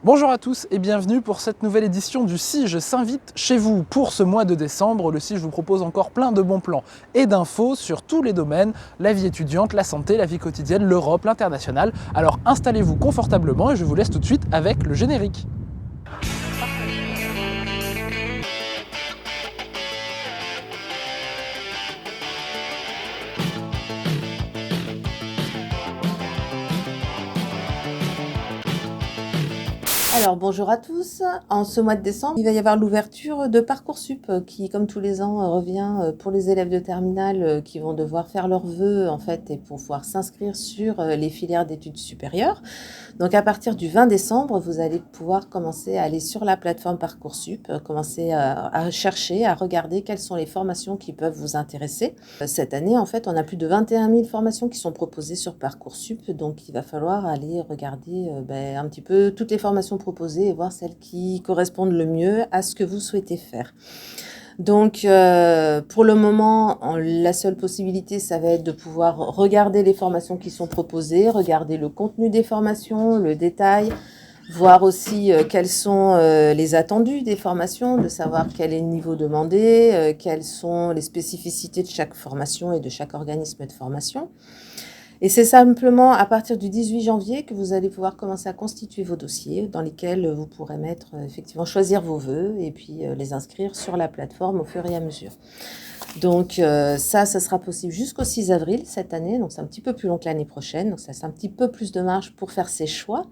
Bonjour à tous et bienvenue pour cette nouvelle édition du SIGE s'invite chez vous. Pour ce mois de décembre, le SIGE vous propose encore plein de bons plans et d'infos sur tous les domaines, la vie étudiante, la santé, la vie quotidienne, l'Europe, l'international. Alors installez-vous confortablement et je vous laisse tout de suite avec le générique. Alors bonjour à tous, en ce mois de décembre, il va y avoir l'ouverture de Parcoursup qui, comme tous les ans, revient pour les élèves de terminale qui vont devoir faire leurs vœux en fait et pouvoir s'inscrire sur les filières d'études supérieures. Donc à partir du 20 décembre, vous allez pouvoir commencer à aller sur la plateforme Parcoursup, commencer à chercher, à regarder quelles sont les formations qui peuvent vous intéresser. Cette année, en fait, on a plus de 21 000 formations qui sont proposées sur Parcoursup, donc il va falloir aller regarder un petit peu toutes les formations proposées et voir celles qui correspondent le mieux à ce que vous souhaitez faire. Donc, pour le moment, la seule possibilité, ça va être de pouvoir regarder les formations qui sont proposées, regarder le contenu des formations, le détail, voir aussi quels sont les attendus des formations, de savoir quel est le niveau demandé, quelles sont les spécificités de chaque formation et de chaque organisme de formation. Et c'est simplement à partir du 18 janvier que vous allez pouvoir commencer à constituer vos dossiers dans lesquels vous pourrez mettre, effectivement, choisir vos vœux et puis les inscrire sur la plateforme au fur et à mesure. Donc ça sera possible jusqu'au 6 avril cette année, donc c'est un petit peu plus long que l'année prochaine, donc ça c'est un petit peu plus de marge pour faire ses choix.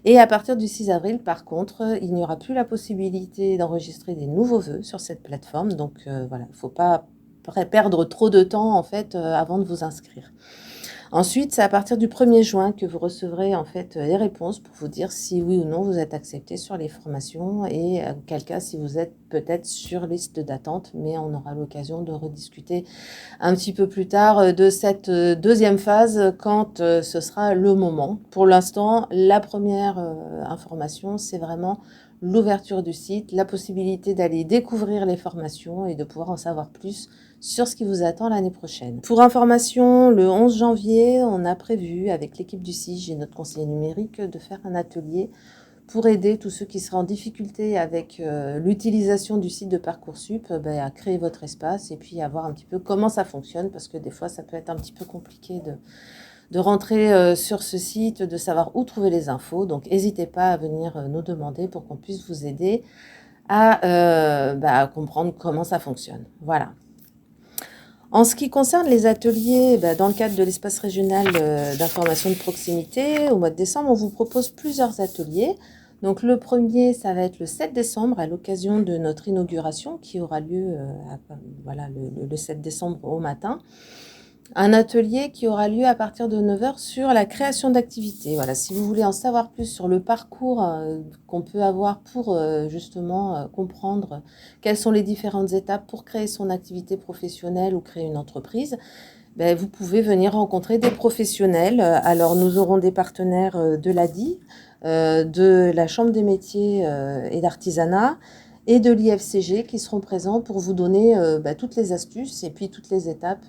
Et à partir du 6 avril, par contre, il n'y aura plus la possibilité d'enregistrer des nouveaux vœux sur cette plateforme, donc voilà, il ne faut pas perdre trop de temps en fait avant de vous inscrire. Ensuite, c'est à partir du 1er juin que vous recevrez en fait les réponses pour vous dire si oui ou non vous êtes accepté sur les formations et quel cas si vous êtes peut-être sur liste d'attente, mais on aura l'occasion de rediscuter un petit peu plus tard de cette deuxième phase quand ce sera le moment. Pour l'instant, la première information, c'est vraiment l'ouverture du site, la possibilité d'aller découvrir les formations et de pouvoir en savoir plus sur ce qui vous attend l'année prochaine. Pour information, le 11 janvier, on a prévu avec l'équipe du SIGE et notre conseiller numérique de faire un atelier pour aider tous ceux qui seraient en difficulté avec l'utilisation du site de Parcoursup à créer votre espace et puis à voir un petit peu comment ça fonctionne parce que des fois ça peut être un petit peu compliqué de rentrer sur ce site, de savoir où trouver les infos. Donc n'hésitez pas à venir nous demander pour qu'on puisse vous aider à comprendre comment ça fonctionne. Voilà. En ce qui concerne les ateliers, dans le cadre de l'espace régional d'information de proximité, au mois de décembre, on vous propose plusieurs ateliers. Donc le premier, ça va être le 7 décembre, à l'occasion de notre inauguration, qui aura lieu le 7 décembre au matin. Un atelier qui aura lieu à partir de 9h sur la création d'activités. Voilà, si vous voulez en savoir plus sur le parcours qu'on peut avoir pour justement comprendre quelles sont les différentes étapes pour créer son activité professionnelle ou créer une entreprise, vous pouvez venir rencontrer des professionnels. Alors, nous aurons des partenaires de l'ADI, de la Chambre des métiers et d'artisanat, et de l'IFCG qui seront présents pour vous donner toutes les astuces et puis toutes les étapes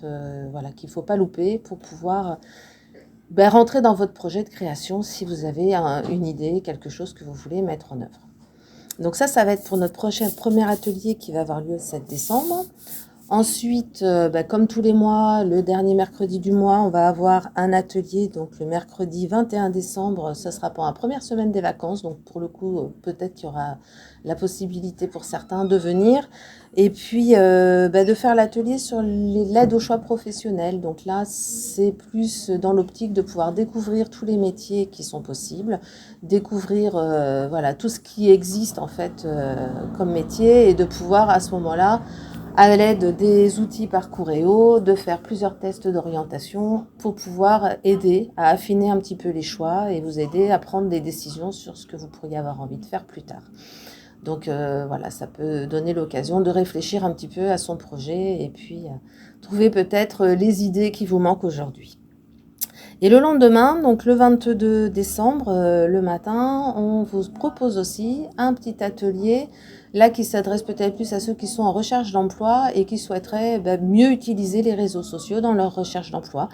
qu'il ne faut pas louper pour pouvoir rentrer dans votre projet de création si vous avez une idée, quelque chose que vous voulez mettre en œuvre. Donc ça va être pour notre premier atelier qui va avoir lieu le 7 décembre. Ensuite, comme tous les mois, le dernier mercredi du mois, on va avoir un atelier. Donc le mercredi 21 décembre, ce sera pour la première semaine des vacances. Donc pour le coup, peut-être qu'il y aura la possibilité pour certains de venir. Et puis de faire l'atelier sur l'aide au choix professionnel. Donc là, c'est plus dans l'optique de pouvoir découvrir tous les métiers qui sont possibles, découvrir tout ce qui existe en fait comme métier et de pouvoir à ce moment-là, à l'aide des outils Parcouréo, de faire plusieurs tests d'orientation pour pouvoir aider à affiner un petit peu les choix et vous aider à prendre des décisions sur ce que vous pourriez avoir envie de faire plus tard. Donc ça peut donner l'occasion de réfléchir un petit peu à son projet et puis trouver peut-être les idées qui vous manquent aujourd'hui. Et le lendemain, donc le 22 décembre, le matin, on vous propose aussi un petit atelier, là qui s'adresse peut-être plus à ceux qui sont en recherche d'emploi et qui souhaiteraient mieux utiliser les réseaux sociaux dans leur recherche d'emploi.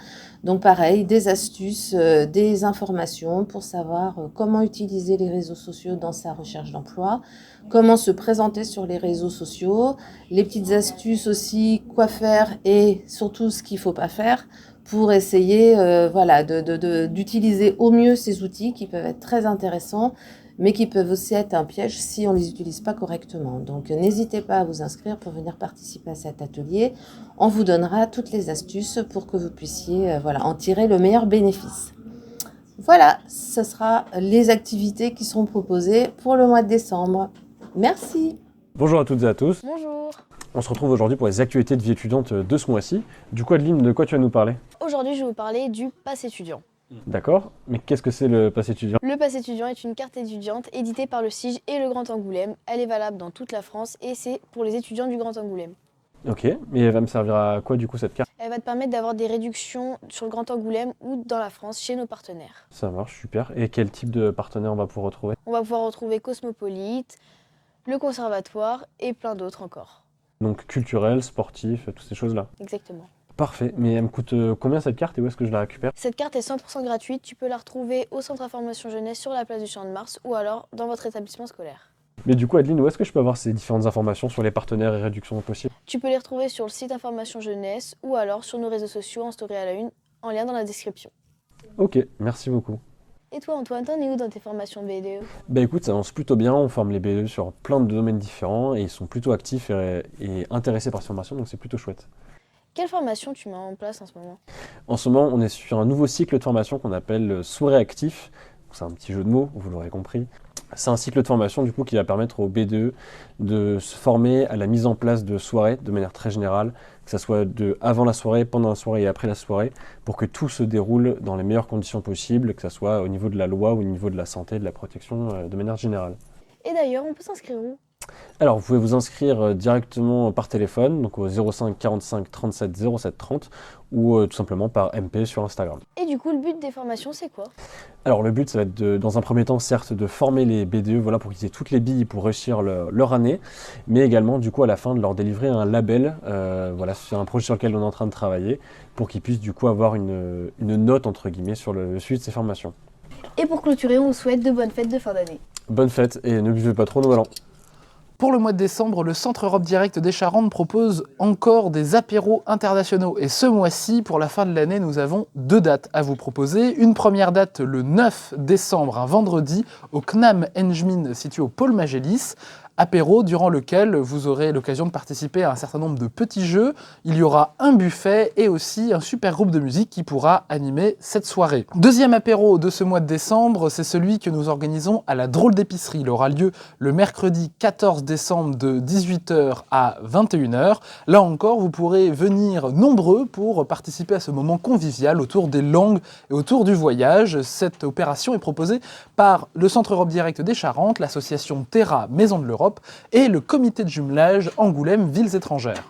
Donc pareil, des astuces, des informations pour savoir comment utiliser les réseaux sociaux dans sa recherche d'emploi, comment se présenter sur les réseaux sociaux, les petites astuces aussi, quoi faire et surtout ce qu'il ne faut pas faire pour essayer d'utiliser au mieux ces outils qui peuvent être très intéressants, mais qui peuvent aussi être un piège si on ne les utilise pas correctement. Donc n'hésitez pas à vous inscrire pour venir participer à cet atelier. On vous donnera toutes les astuces pour que vous puissiez en tirer le meilleur bénéfice. Voilà, ce sera les activités qui seront proposées pour le mois de décembre. Merci. Bonjour à toutes et à tous. Bonjour. On se retrouve aujourd'hui pour les actualités de vie étudiante de ce mois-ci. Du coup, Adeline, de quoi tu vas nous parler? Aujourd'hui, je vais vous parler du pass étudiant. D'accord, mais qu'est-ce que c'est le pass étudiant? Le pass étudiant est une carte étudiante éditée par le CIGE et le Grand Angoulême. Elle est valable dans toute la France et c'est pour les étudiants du Grand Angoulême. Ok, mais elle va me servir à quoi du coup cette carte? Elle va te permettre d'avoir des réductions sur le Grand Angoulême ou dans la France chez nos partenaires. Ça marche, super. Et quel type de partenaire on va pouvoir retrouver? On va pouvoir retrouver Cosmopolite, le Conservatoire et plein d'autres encore. Donc culturel, sportif, toutes ces choses-là. Exactement. Parfait, mais elle me coûte combien cette carte et où est-ce que je la récupère? Cette carte est 100% gratuite, tu peux la retrouver au Centre Information Jeunesse sur la place du Champ de Mars ou alors dans votre établissement scolaire. Mais du coup, Adeline, où est-ce que je peux avoir ces différentes informations sur les partenaires et réductions possibles? Tu peux les retrouver sur le site Information Jeunesse ou alors sur nos réseaux sociaux en story à la une, en lien dans la description. Ok, merci beaucoup. Et toi Antoine, t'en es où dans tes formations de BDE? Bah écoute, ça avance plutôt bien, on forme les BE sur plein de domaines différents et ils sont plutôt actifs et intéressés par ces formations, donc c'est plutôt chouette. Quelle formation tu mets en place en ce moment? En ce moment, on est sur un nouveau cycle de formation qu'on appelle soirée actif. C'est un petit jeu de mots, vous l'aurez compris. C'est un cycle de formation du coup qui va permettre aux BDE de se former à la mise en place de soirées de manière très générale, que ce soit avant la soirée, pendant la soirée et après la soirée, pour que tout se déroule dans les meilleures conditions possibles, que ce soit au niveau de la loi ou au niveau de la santé, de la protection de manière générale. Et d'ailleurs, on peut s'inscrire où? Alors, vous pouvez vous inscrire directement par téléphone, donc au 05 45 37 07 30, ou tout simplement par MP sur Instagram. Et du coup, le but des formations, c'est quoi? Alors, le but, ça va être, dans un premier temps, certes, de former les BDE, voilà, pour qu'ils aient toutes les billes pour réussir leur année, mais également, du coup, à la fin, de leur délivrer un label, voilà, sur un projet sur lequel on est en train de travailler, pour qu'ils puissent, du coup, avoir une note, entre guillemets, sur le suivi de ces formations. Et pour clôturer, on vous souhaite de bonnes fêtes de fin d'année. Bonne fête, et ne buvez pas trop, Nouvel An. Pour le mois de décembre, le Centre Europe Direct des Charentes propose encore des apéros internationaux. Et ce mois-ci, pour la fin de l'année, nous avons 2 dates à vous proposer. Une première date le 9 décembre, un vendredi, au CNAM Enjmin, situé au Pôle Magélis. Apéro durant lequel vous aurez l'occasion de participer à un certain nombre de petits jeux. Il y aura un buffet et aussi un super groupe de musique qui pourra animer cette soirée. Deuxième apéro de ce mois de décembre, c'est celui que nous organisons à la Drôle d'Épicerie. Il aura lieu le mercredi 14 décembre de 18h à 21h. Là encore, vous pourrez venir nombreux pour participer à ce moment convivial autour des langues et autour du voyage. Cette opération est proposée par le Centre Europe Direct des Charentes, l'association Terra Maison de l'Europe et le comité de jumelage Angoulême Villes étrangères.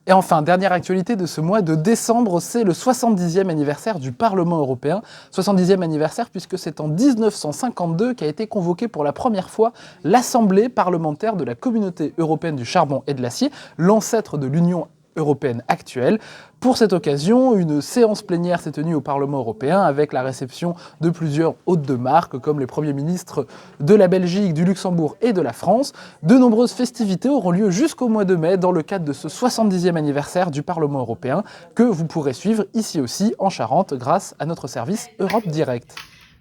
Et enfin, dernière actualité de ce mois de décembre, c'est le 70e anniversaire du Parlement européen. 70e anniversaire puisque c'est en 1952 qu'a été convoquée pour la première fois l'Assemblée parlementaire de la Communauté européenne du charbon et de l'acier, l'ancêtre de l'Union européenne actuelle. Pour cette occasion, une séance plénière s'est tenue au Parlement européen avec la réception de plusieurs hôtes de marque comme les premiers ministres de la Belgique, du Luxembourg et de la France. De nombreuses festivités auront lieu jusqu'au mois de mai dans le cadre de ce 70e anniversaire du Parlement européen que vous pourrez suivre ici aussi en Charente grâce à notre service Europe Direct.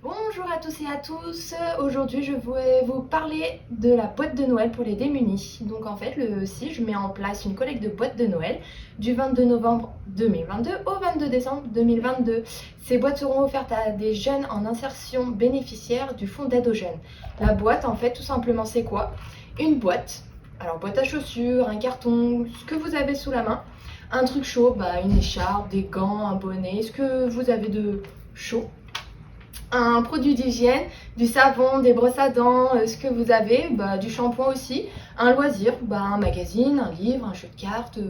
Bonjour à tous et à tous, aujourd'hui je vais vous parler de la boîte de Noël pour les démunis. Donc en fait le CIGE met en place une collecte de boîtes de Noël du 22 novembre 2022 au 22 décembre 2022. Ces boîtes seront offertes à des jeunes en insertion bénéficiaire du fonds d'aide aux jeunes. La boîte en fait tout simplement c'est quoi? Une boîte, alors boîte à chaussures, un carton, ce que vous avez sous la main, un truc chaud, une écharpe, des gants, un bonnet, ce que vous avez de chaud. Un produit d'hygiène, du savon, des brosses à dents, ce que vous avez, du shampoing aussi, un loisir, un magazine, un livre, un jeu de cartes,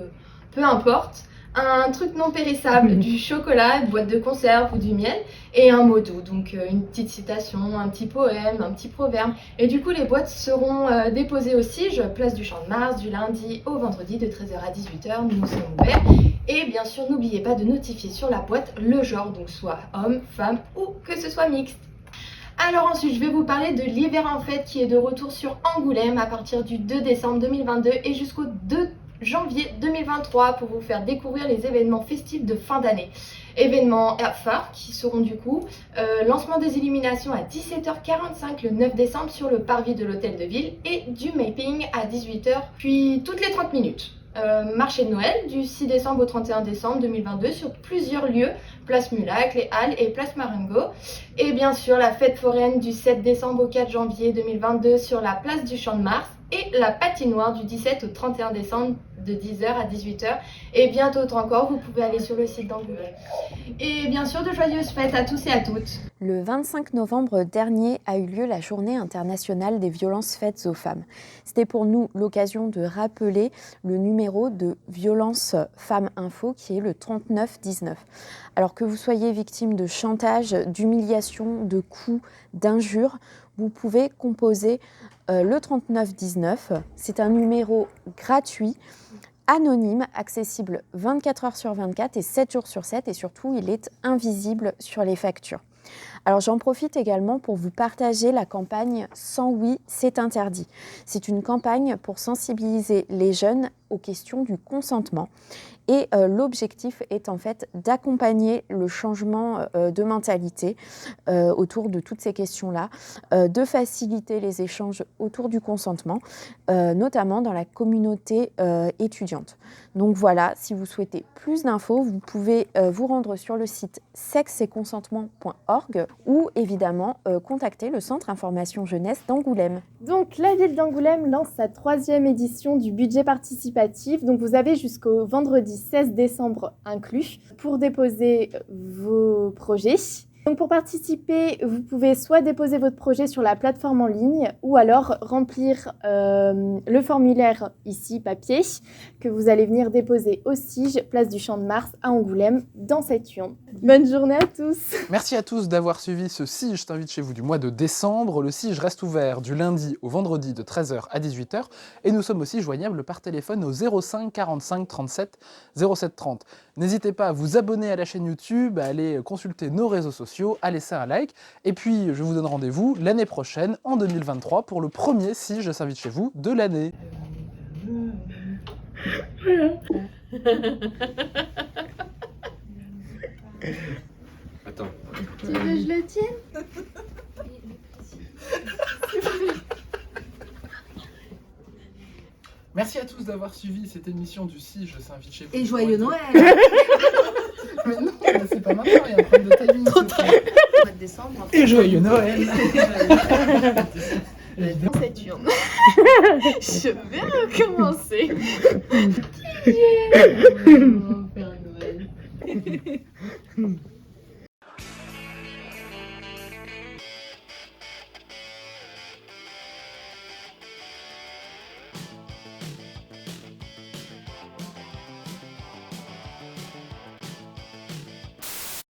peu importe, un truc non périssable, du chocolat, une boîte de conserve ou du miel, et un mot doux, donc une petite citation, un petit poème, un petit proverbe. Et du coup, les boîtes seront déposées au CIGE, place du Champ de Mars, du lundi au vendredi de 13h à 18h, nous sommes ouverts. Et bien sûr, n'oubliez pas de notifier sur la boîte le genre, donc soit homme, femme ou que ce soit mixte. Alors ensuite, je vais vous parler de l'hiver en fête qui est de retour sur Angoulême à partir du 2 décembre 2022 et jusqu'au 2 janvier 2023 pour vous faire découvrir les événements festifs de fin d'année. Événements phares qui seront du coup lancement des illuminations à 17h45 le 9 décembre sur le parvis de l'hôtel de ville et du mapping à 18h puis toutes les 30 minutes. Marché de Noël du 6 décembre au 31 décembre 2022 sur plusieurs lieux, place Mulac, les Halles et place Marengo. Et bien sûr la fête foraine du 7 décembre au 4 janvier 2022 sur la place du Champ de Mars et la patinoire du 17 au 31 décembre de 10h à 18h. Et bien d'autres encore, vous pouvez aller sur le site d'Angoulême. Et bien sûr de joyeuses fêtes à tous et à toutes. Le 25 novembre dernier a eu lieu la Journée internationale des violences faites aux femmes. C'était pour nous l'occasion de rappeler le numéro de Violence Femmes Info qui est le 3919. Alors que vous soyez victime de chantage, d'humiliation, de coups, d'injures, vous pouvez composer le 3919. C'est un numéro gratuit, anonyme, accessible 24 heures sur 24 et 7 jours sur 7 et surtout il est invisible sur les factures. Alors j'en profite également pour vous partager la campagne « Sans oui, c'est interdit ». C'est une campagne pour sensibiliser les jeunes aux questions du consentement. Et l'objectif est en fait d'accompagner le changement de mentalité autour de toutes ces questions-là, de faciliter les échanges autour du consentement, notamment dans la communauté étudiante. Donc voilà, si vous souhaitez plus d'infos, vous pouvez vous rendre sur le site sexeetconsentement.org ou évidemment contacter le Centre Information Jeunesse d'Angoulême. Donc la ville d'Angoulême lance sa 3e édition du budget participatif. Donc vous avez jusqu'au vendredi 16 décembre inclus pour déposer vos projets. Donc pour participer, vous pouvez soit déposer votre projet sur la plateforme en ligne ou alors remplir le formulaire ici, papier, que vous allez venir déposer au CIGE, place du Champ de Mars à Angoulême, dans cette urne. Bonne journée à tous. Merci à tous d'avoir suivi ce CIGE Je t'invite chez vous du mois de décembre. Le CIGE reste ouvert du lundi au vendredi de 13h à 18h et nous sommes aussi joignables par téléphone au 05 45 37 07 30. N'hésitez pas à vous abonner à la chaîne YouTube, à aller consulter nos réseaux sociaux, à laisser un like. Et puis, je vous donne rendez-vous l'année prochaine, en 2023, pour le premier CIGE Je s'invite chez vous de l'année. Attends. Tu veux que je le tienne ? Merci à tous d'avoir suivi cette émission du CIGE Je s'invite chez vous. Et joyeux Noël. Mais non, c'est pas maintenant, il y a un problème de timing. Mois de décembre. Et joyeux Noël. Cette urne. Je vais recommencer. On va faire un Noël.